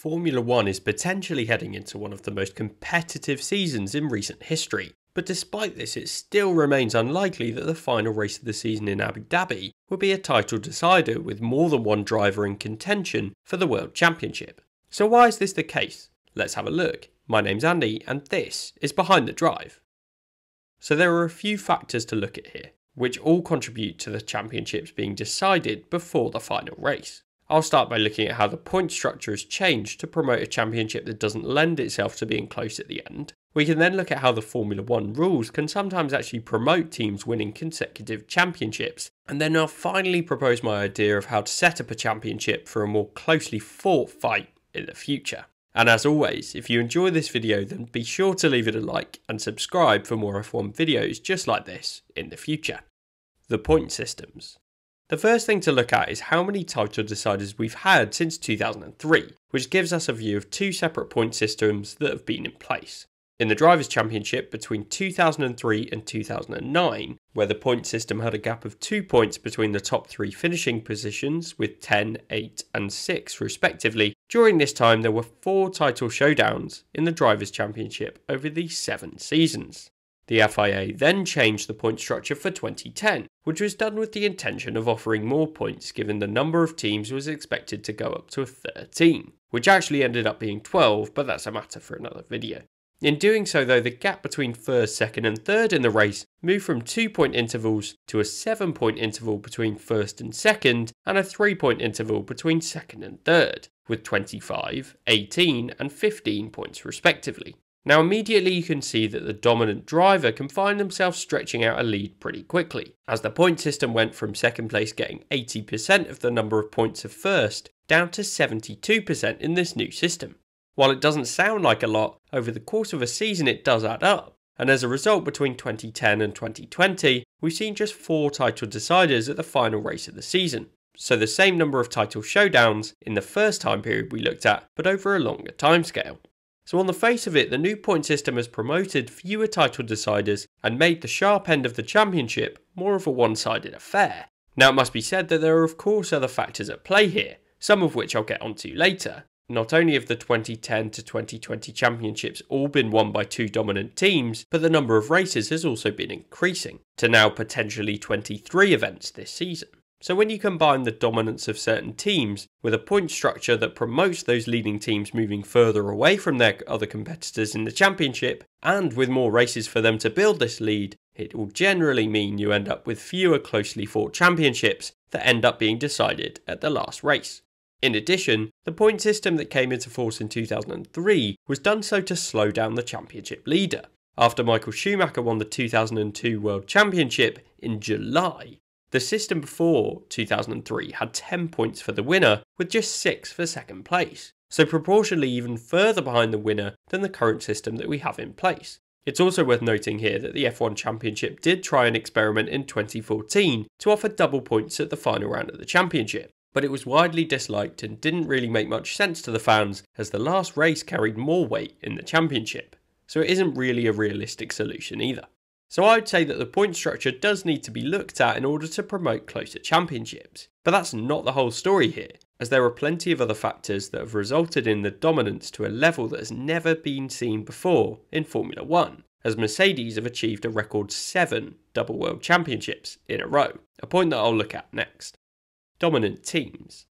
Formula One is potentially heading into one of the most competitive seasons in recent history. But despite this, it still remains unlikely that the final race of the season in Abu Dhabi will be a title decider with more than one driver in contention for the World Championship. So why is this the case? Let's have a look. My name's Andy and this is Behind the Drive. So there are a few factors to look at here, which all contribute to the championships being decided before the final race. I'll start by looking at how the point structure has changed to promote a championship that doesn't lend itself to being close at the end. We can then look at how the Formula One rules can sometimes actually promote teams winning consecutive championships, and then I'll finally propose my idea of how to set up a championship for a more closely fought fight in the future. And as always, if you enjoy this video, then be sure to leave it a like and subscribe for more F1 videos just like this in the future. The point systems. The first thing to look at is how many title deciders we've had since 2003, which gives us a view of two separate point systems that have been in place. In the Drivers' Championship between 2003 and 2009, where the point system had a gap of 2 points between the top 3 finishing positions with 10, 8 and 6 respectively, during this time there were 4 title showdowns in the Drivers' Championship over these 7 seasons. The FIA then changed the point structure for 2010, which was done with the intention of offering more points given the number of teams was expected to go up to 13, which actually ended up being 12, but that's a matter for another video. In doing so though, the gap between first, second and third in the race moved from 2-point intervals to a 7-point interval between first and second, and a 3-point interval between second and third, with 25, 18 and 15 points respectively. Now immediately you can see that the dominant driver can find themselves stretching out a lead pretty quickly, as the point system went from second place getting 80% of the number of points of first, down to 72% in this new system. While it doesn't sound like a lot, over the course of a season it does add up, and as a result between 2010 and 2020, we've seen just 4 title deciders at the final race of the season. So the same number of title showdowns in the first time period we looked at, but over a longer timescale. So on the face of it, the new point system has promoted fewer title deciders and made the sharp end of the championship more of a one-sided affair. Now it must be said that there are of course other factors at play here, some of which I'll get onto later. Not only have the 2010 to 2020 championships all been won by 2 dominant teams, but the number of races has also been increasing, to now potentially 23 events this season. So when you combine the dominance of certain teams with a point structure that promotes those leading teams moving further away from their other competitors in the championship, and with more races for them to build this lead, it will generally mean you end up with fewer closely fought championships that end up being decided at the last race. In addition, the point system that came into force in 2003 was done so to slow down the championship leader. After Michael Schumacher won the 2002 World Championship in July, the system before 2003 had 10 points for the winner with just 6 for second place, so proportionally even further behind the winner than the current system that we have in place. It's also worth noting here that the F1 Championship did try an experiment in 2014 to offer double points at the final round of the championship, but it was widely disliked and didn't really make much sense to the fans as the last race carried more weight in the championship, so it isn't really a realistic solution either. So I'd say that the point structure does need to be looked at in order to promote closer championships, but that's not the whole story here, as there are plenty of other factors that have resulted in the dominance to a level that has never been seen before in Formula One, as Mercedes have achieved a record 7 double world championships in a row, a point that I'll look at next. Dominant teams.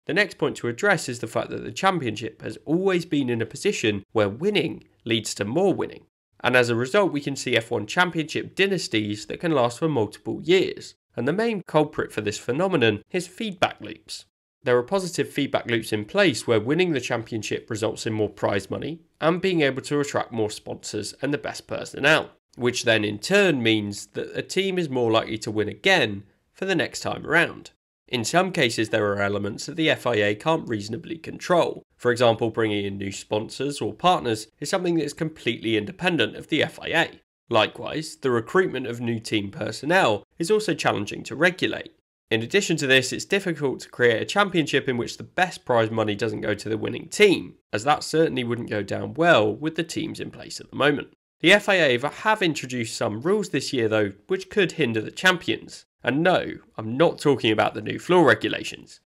The next point to address is the fact that the championship has always been in a position where winning leads to more winning, and as a result we can see F1 championship dynasties that can last for multiple years, and the main culprit for this phenomenon is feedback loops. There are positive feedback loops in place where winning the championship results in more prize money and being able to attract more sponsors and the best personnel, which then in turn means that a team is more likely to win again for the next time around. In some cases there are elements that the FIA can't reasonably control. For example, bringing in new sponsors or partners is something that is completely independent of the FIA. Likewise, the recruitment of new team personnel is also challenging to regulate. In addition to this, it's difficult to create a championship in which the best prize money doesn't go to the winning team, as that certainly wouldn't go down well with the teams in place at the moment. The FIA have introduced some rules this year though, which could hinder the champions. And no, I'm not talking about the new floor regulations.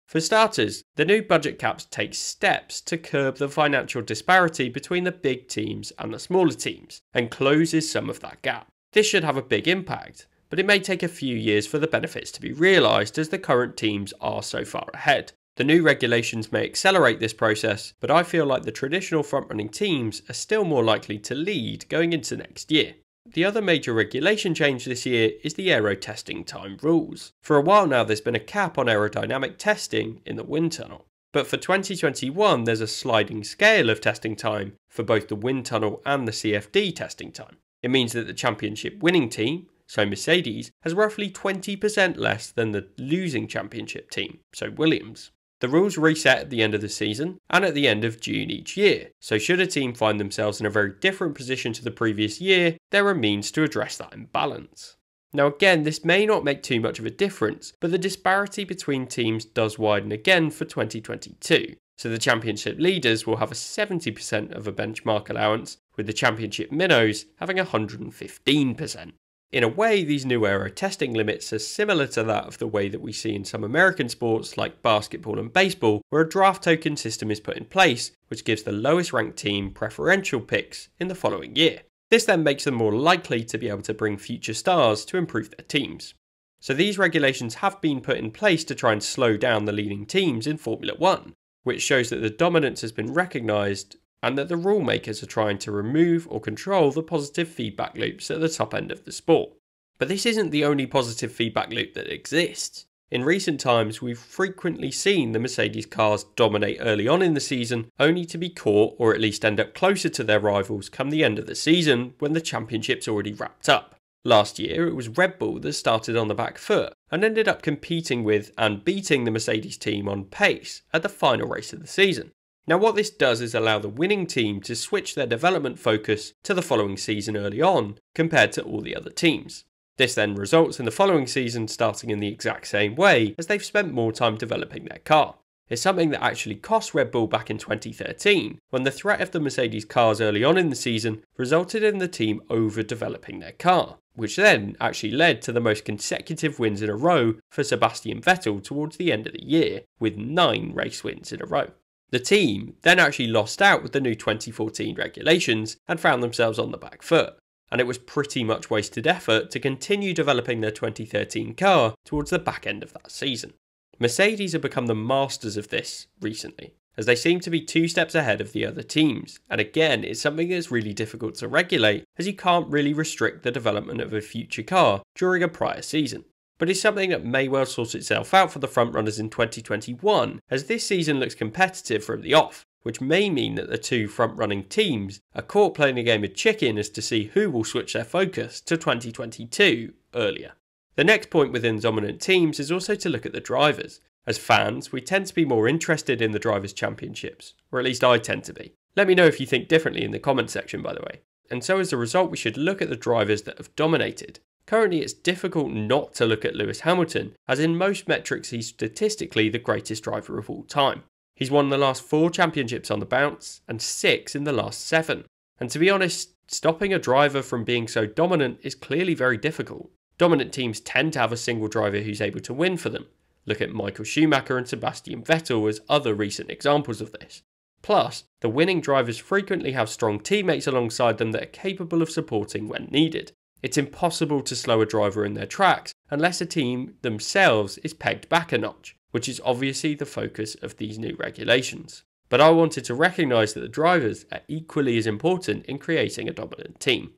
For starters, the new budget caps take steps to curb the financial disparity between the big teams and the smaller teams, and closes some of that gap. This should have a big impact, but it may take a few years for the benefits to be realised as the current teams are so far ahead. The new regulations may accelerate this process, but I feel like the traditional front-running teams are still more likely to lead going into next year. The other major regulation change this year is the aero testing time rules. For a while now there's been a cap on aerodynamic testing in the wind tunnel. But for 2021 there's a sliding scale of testing time for both the wind tunnel and the CFD testing time. It means that the championship winning team, so Mercedes, has roughly 20% less than the losing championship team, so Williams. The rules reset at the end of the season and at the end of June each year, so should a team find themselves in a very different position to the previous year, there are means to address that imbalance. Now again, this may not make too much of a difference, but the disparity between teams does widen again for 2022. So the championship leaders will have a 70% of a benchmark allowance, with the championship minnows having 115%. In a way, these new aero testing limits are similar to that of the way that we see in some American sports like basketball and baseball, where a draft token system is put in place, which gives the lowest ranked team preferential picks in the following year. This then makes them more likely to be able to bring future stars to improve their teams. So these regulations have been put in place to try and slow down the leading teams in Formula 1, which shows that the dominance has been recognised and that the rule makers are trying to remove or control the positive feedback loops at the top end of the sport. But this isn't the only positive feedback loop that exists. In recent times, we've frequently seen the Mercedes cars dominate early on in the season, only to be caught or at least end up closer to their rivals come the end of the season when the championship's already wrapped up. Last year, it was Red Bull that started on the back foot and ended up competing with and beating the Mercedes team on pace at the final race of the season. Now what this does is allow the winning team to switch their development focus to the following season early on compared to all the other teams. This then results in the following season starting in the exact same way as they've spent more time developing their car. It's something that actually cost Red Bull back in 2013 when the threat of the Mercedes cars early on in the season resulted in the team over-developing their car, which then actually led to the most consecutive wins in a row for Sebastian Vettel towards the end of the year, with 9 race wins in a row. The team then actually lost out with the new 2014 regulations and found themselves on the back foot, and it was pretty much wasted effort to continue developing their 2013 car towards the back end of that season. Mercedes have become the masters of this recently, as they seem to be 2 steps ahead of the other teams, and again it's something that's really difficult to regulate as you can't really restrict the development of a future car during a prior season. But it's something that may well sort itself out for the frontrunners in 2021, as this season looks competitive from the off, which may mean that the 2 front-running teams are caught playing a game of chicken as to see who will switch their focus to 2022 earlier. The next point within dominant teams is also to look at the drivers. As fans, we tend to be more interested in the drivers' championships, or at least I tend to be. Let me know if you think differently in the comment section, by the way. And so as a result, we should look at the drivers that have dominated. Currently, it's difficult not to look at Lewis Hamilton, as in most metrics he's statistically the greatest driver of all time. He's won the last 4 championships on the bounce, and 6 in the last 7. And to be honest, stopping a driver from being so dominant is clearly very difficult. Dominant teams tend to have a single driver who's able to win for them. Look at Michael Schumacher and Sebastian Vettel as other recent examples of this. Plus, the winning drivers frequently have strong teammates alongside them that are capable of supporting when needed. It's impossible to slow a driver in their tracks unless a team themselves is pegged back a notch, which is obviously the focus of these new regulations. But I wanted to recognise that the drivers are equally as important in creating a dominant team.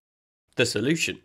The solution.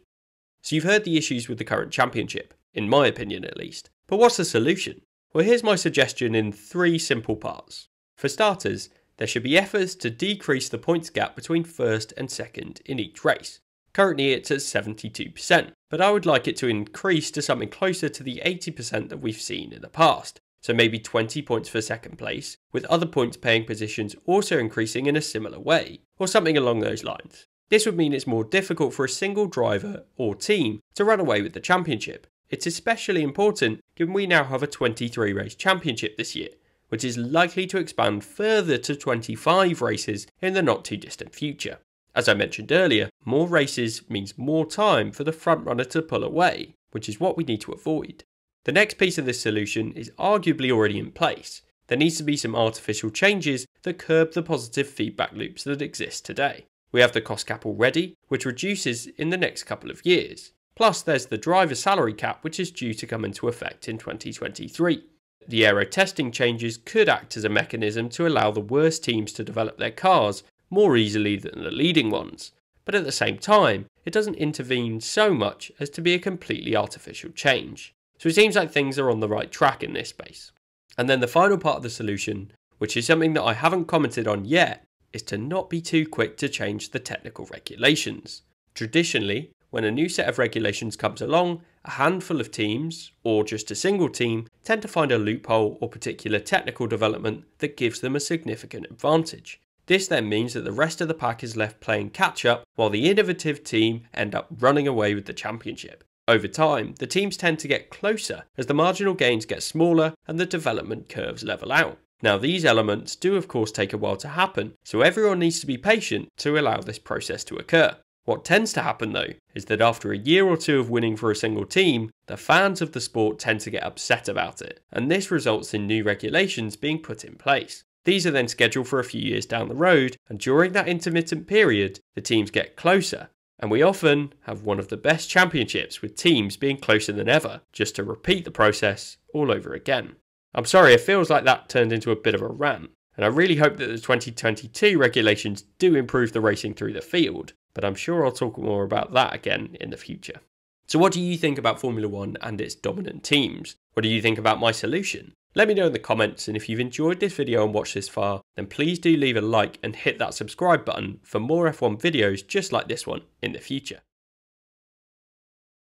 So you've heard the issues with the current championship, in my opinion at least. But what's the solution? Well, here's my suggestion in 3 simple parts. For starters, there should be efforts to decrease the points gap between first and second in each race. Currently it's at 72%, but I would like it to increase to something closer to the 80% that we've seen in the past. So maybe 20 points for second place, with other points paying positions also increasing in a similar way, or something along those lines. This would mean it's more difficult for a single driver or team to run away with the championship. It's especially important given we now have a 23 race championship this year, which is likely to expand further to 25 races in the not too distant future. As I mentioned earlier, more races means more time for the frontrunner to pull away, which is what we need to avoid. The next piece of this solution is arguably already in place. There needs to be some artificial changes that curb the positive feedback loops that exist today. We have the cost cap already, which reduces in the next couple of years. Plus there's the driver salary cap, which is due to come into effect in 2023. The aero testing changes could act as a mechanism to allow the worst teams to develop their cars more easily than the leading ones. But at the same time, it doesn't intervene so much as to be a completely artificial change. So it seems like things are on the right track in this space. And then the final part of the solution, which is something that I haven't commented on yet, is to not be too quick to change the technical regulations. Traditionally, when a new set of regulations comes along, a handful of teams, or just a single team, tend to find a loophole or particular technical development that gives them a significant advantage. This then means that the rest of the pack is left playing catch up while the innovative team end up running away with the championship. Over time, the teams tend to get closer as the marginal gains get smaller and the development curves level out. Now these elements do of course take a while to happen, so everyone needs to be patient to allow this process to occur. What tends to happen though is that after a year or two of winning for a single team, the fans of the sport tend to get upset about it, and this results in new regulations being put in place. These are then scheduled for a few years down the road, and during that intermittent period, the teams get closer. And we often have one of the best championships with teams being closer than ever, just to repeat the process all over again. I'm sorry, it feels like that turned into a bit of a rant, and I really hope that the 2022 regulations do improve the racing through the field, but I'm sure I'll talk more about that again in the future. So what do you think about Formula 1 and its dominant teams? What do you think about my solution? Let me know in the comments, and if you've enjoyed this video and watched this far, then please do leave a like and hit that subscribe button for more F1 videos just like this one in the future.